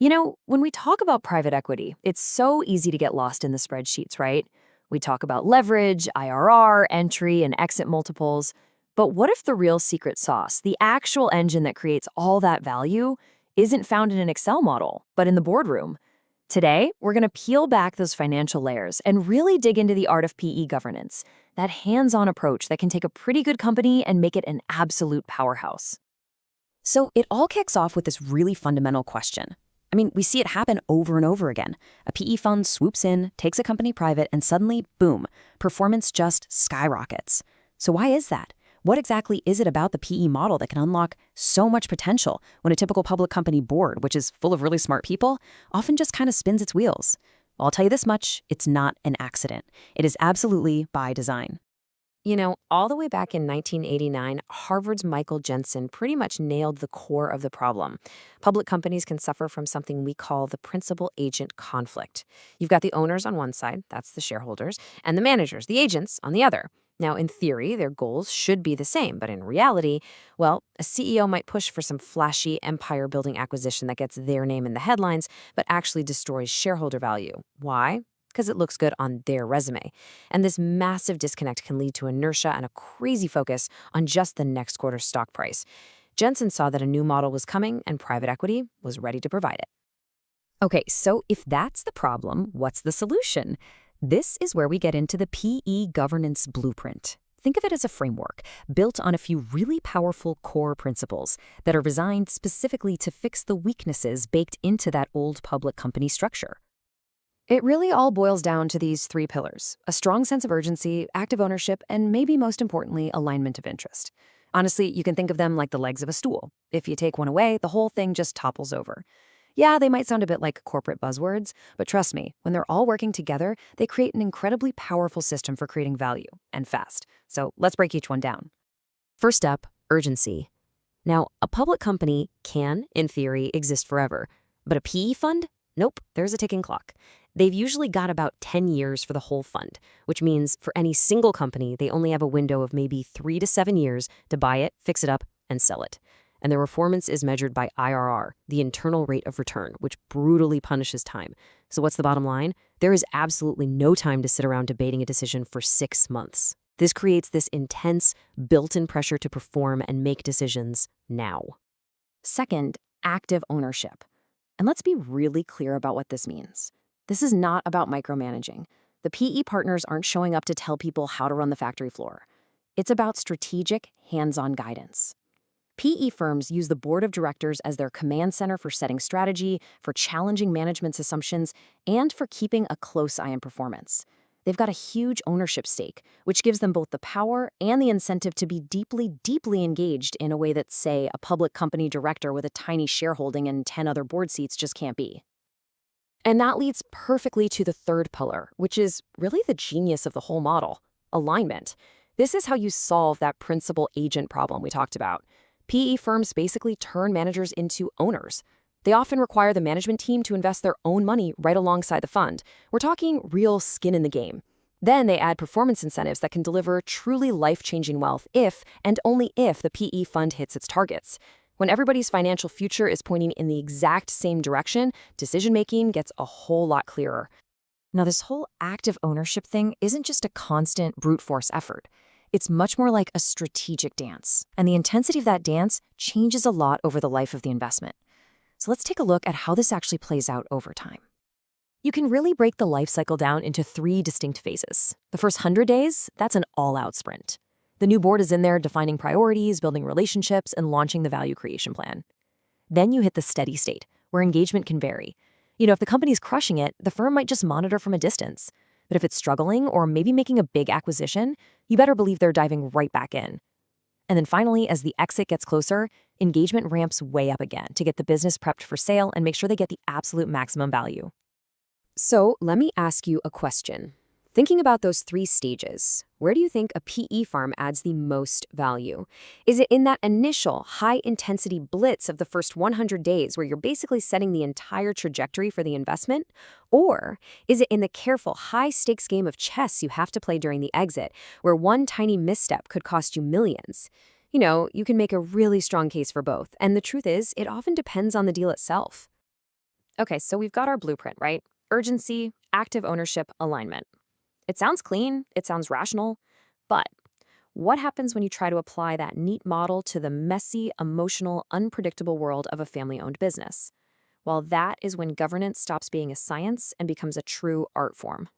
When we talk about private equity, it's so easy to get lost in the spreadsheets, right? We talk about leverage, IRR, entry, and exit multiples. But what if the real secret sauce, the actual engine that creates all that value, isn't found in an Excel model, but in the boardroom? Today, we're going to peel back those financial layers and really dig into the art of PE governance, that hands-on approach that can take a pretty good company and make it an absolute powerhouse. So it all kicks off with this really fundamental question. We see it happen over and over again. A PE fund swoops in, takes a company private, and suddenly, boom, performance just skyrockets. So why is that? What exactly is it about the PE model that can unlock so much potential when a typical public company board, which is full of really smart people, often just kind of spins its wheels? Well, I'll tell you this much, it's not an accident. It is absolutely by design. All the way back in 1989, Harvard's Michael Jensen pretty much nailed the core of the problem. Public companies can suffer from something we call the principal-agent conflict. You've got the owners on one side, that's the shareholders, and the managers, the agents, on the other. Now, in theory, their goals should be the same, but in reality, well, a CEO might push for some flashy empire-building acquisition that gets their name in the headlines, but actually destroys shareholder value. Why? Because it looks good on their resume. And this massive disconnect can lead to inertia and a crazy focus on just the next quarter's stock price. Jensen saw that a new model was coming and private equity was ready to provide it. Okay, so if that's the problem, what's the solution? This is where we get into the PE governance blueprint. Think of it as a framework built on a few really powerful core principles that are designed specifically to fix the weaknesses baked into that old public company structure. It really all boils down to these three pillars: a strong sense of urgency, active ownership, and maybe most importantly, alignment of interest. Honestly, you can think of them like the legs of a stool. If you take one away, the whole thing just topples over. Yeah, they might sound a bit like corporate buzzwords, but trust me, when they're all working together, they create an incredibly powerful system for creating value, and fast. So let's break each one down. First up, urgency. Now, a public company can, in theory, exist forever, but a PE fund? Nope, there's a ticking clock. They've usually got about 10 years for the whole fund, which means for any single company, they only have a window of maybe 3 to 7 years to buy it, fix it up, and sell it. And their performance is measured by IRR, the internal rate of return, which brutally punishes time. So what's the bottom line? There is absolutely no time to sit around debating a decision for 6 months. This creates this intense, built-in pressure to perform and make decisions now. Second, active ownership. And let's be really clear about what this means. This is not about micromanaging. The PE partners aren't showing up to tell people how to run the factory floor. It's about strategic, hands-on guidance. PE firms use the board of directors as their command center for setting strategy, for challenging management's assumptions, and for keeping a close eye on performance. They've got a huge ownership stake, which gives them both the power and the incentive to be deeply, deeply engaged in a way that, say, a public company director with a tiny shareholding and 10 other board seats just can't be. And that leads perfectly to the third pillar, which is really the genius of the whole model: alignment. This is how you solve that principal-agent problem we talked about. PE firms basically turn managers into owners. They often require the management team to invest their own money right alongside the fund. We're talking real skin in the game. Then they add performance incentives that can deliver truly life-changing wealth if, and only if, the PE fund hits its targets. When everybody's financial future is pointing in the exact same direction, decision-making gets a whole lot clearer. Now, this whole active ownership thing isn't just a constant brute force effort. It's much more like a strategic dance, and the intensity of that dance changes a lot over the life of the investment. So let's take a look at how this actually plays out over time. You can really break the life cycle down into 3 distinct phases. The first 100 days, that's an all-out sprint. The new board is in there defining priorities, building relationships, and launching the value creation plan. Then you hit the steady state, where engagement can vary. If the company's crushing it, the firm might just monitor from a distance. But if it's struggling or maybe making a big acquisition, you better believe they're diving right back in. And then finally, as the exit gets closer, engagement ramps way up again to get the business prepped for sale and make sure they get the absolute maximum value. So let me ask you a question. Thinking about those 3 stages, where do you think a PE firm adds the most value? Is it in that initial high-intensity blitz of the first 100 days where you're basically setting the entire trajectory for the investment? Or is it in the careful, high-stakes game of chess you have to play during the exit, where one tiny misstep could cost you millions? You can make a really strong case for both, and the truth is, it often depends on the deal itself. Okay, so we've got our blueprint, right? Urgency, active ownership, alignment. It sounds clean, it sounds rational, but what happens when you try to apply that neat model to the messy, emotional, unpredictable world of a family owned business? Well, that is when governance stops being a science and becomes a true art form.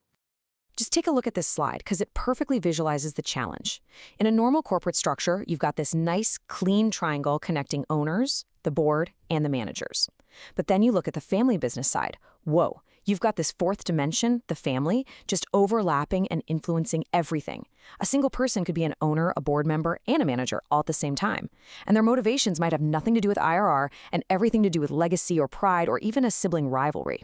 Just take a look at this slide because it perfectly visualizes the challenge. In a normal corporate structure, you've got this nice, clean triangle connecting owners, the board, and the managers. But then you look at the family business side. Whoa, you've got this fourth dimension, the family, just overlapping and influencing everything. A single person could be an owner, a board member, and a manager all at the same time. And their motivations might have nothing to do with IRR and everything to do with legacy or pride or even a sibling rivalry.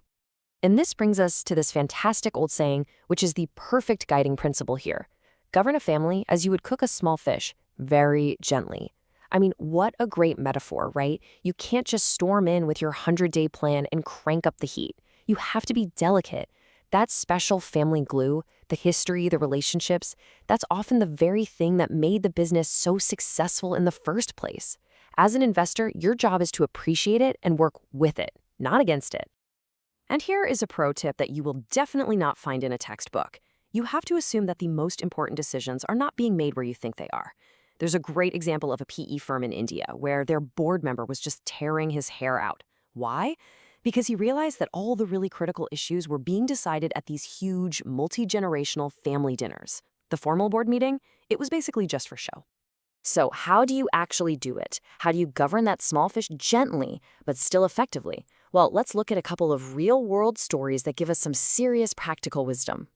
And this brings us to this fantastic old saying, which is the perfect guiding principle here. Govern a family as you would cook a small fish, very gently. I mean, what a great metaphor, right? You can't just storm in with your 100-day plan and crank up the heat. You have to be delicate. That special family glue, the history, the relationships, that's often the very thing that made the business so successful in the first place. As an investor, your job is to appreciate it and work with it, not against it. And here is a pro tip that you will definitely not find in a textbook. You have to assume that the most important decisions are not being made where you think they are. There's a great example of a PE firm in India where their board member was just tearing his hair out. Why? Because he realized that all the really critical issues were being decided at these huge, multi-generational family dinners. The formal board meeting, it was basically just for show. So how do you actually do it? How do you govern that small fish gently, but still effectively? Well, let's look at a couple of real-world stories that give us some serious practical wisdom.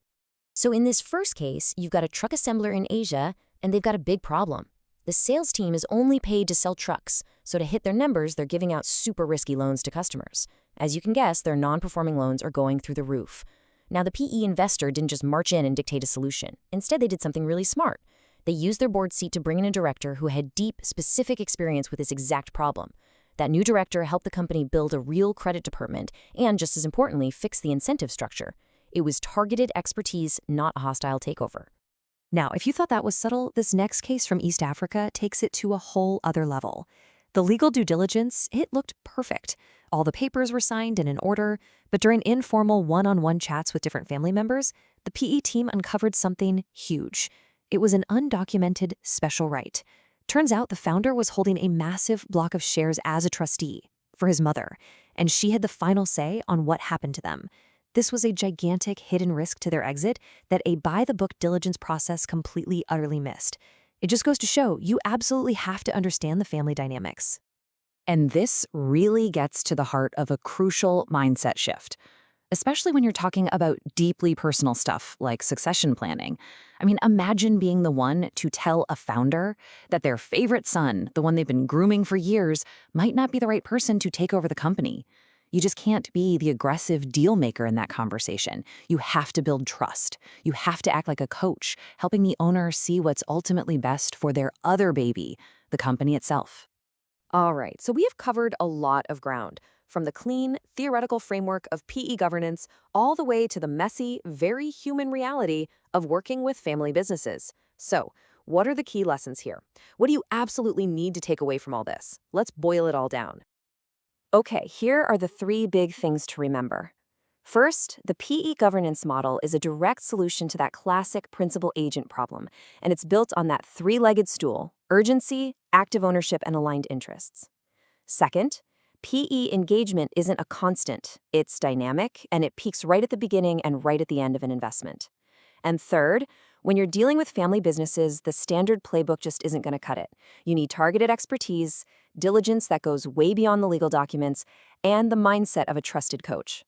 So in this first case, you've got a truck assembler in Asia, and they've got a big problem. The sales team is only paid to sell trucks, so to hit their numbers, they're giving out super risky loans to customers. As you can guess, their non-performing loans are going through the roof. Now, the PE investor didn't just march in and dictate a solution. Instead, they did something really smart. They used their board seat to bring in a director who had deep, specific experience with this exact problem. That new director helped the company build a real credit department and, just as importantly, fix the incentive structure. It was targeted expertise, not a hostile takeover. Now, if you thought that was subtle, this next case from East Africa takes it to a whole other level. The legal due diligence, it looked perfect. All the papers were signed and in order, but during informal one-on-one chats with different family members, the PE team uncovered something huge. It was an undocumented special right. Turns out the founder was holding a massive block of shares as a trustee for his mother, and she had the final say on what happened to them. This was a gigantic hidden risk to their exit that a by-the-book diligence process completely, utterly missed. It just goes to show you absolutely have to understand the family dynamics. And this really gets to the heart of a crucial mindset shift, especially when you're talking about deeply personal stuff like succession planning. I mean, imagine being the one to tell a founder that their favorite son, the one they've been grooming for years, might not be the right person to take over the company. You just can't be the aggressive deal maker in that conversation. You have to build trust. You have to act like a coach, helping the owner see what's ultimately best for their other baby, the company itself. All right, so we have covered a lot of ground, from the clean, theoretical framework of PE governance all the way to the messy, very human reality of working with family businesses. So, what are the key lessons here? What do you absolutely need to take away from all this? Let's boil it all down. Okay, here are the three big things to remember. First, the PE governance model is a direct solution to that classic principal-agent problem, and it's built on that three-legged stool: urgency, active ownership, and aligned interests. Second, PE engagement isn't a constant. It's dynamic, and it peaks right at the beginning and right at the end of an investment. And third, when you're dealing with family businesses, the standard playbook just isn't going to cut it. You need targeted expertise, diligence that goes way beyond the legal documents, and the mindset of a trusted coach.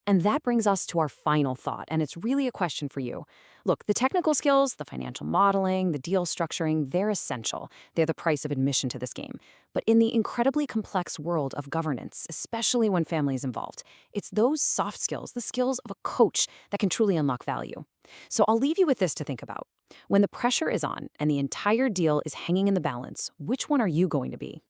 And that brings us to our final thought, and it's really a question for you. Look, the technical skills, the financial modeling, the deal structuring, they're essential. They're the price of admission to this game. But in the incredibly complex world of governance, especially when family is involved, it's those soft skills, the skills of a coach, that can truly unlock value. So I'll leave you with this to think about. When the pressure is on and the entire deal is hanging in the balance, which one are you going to be?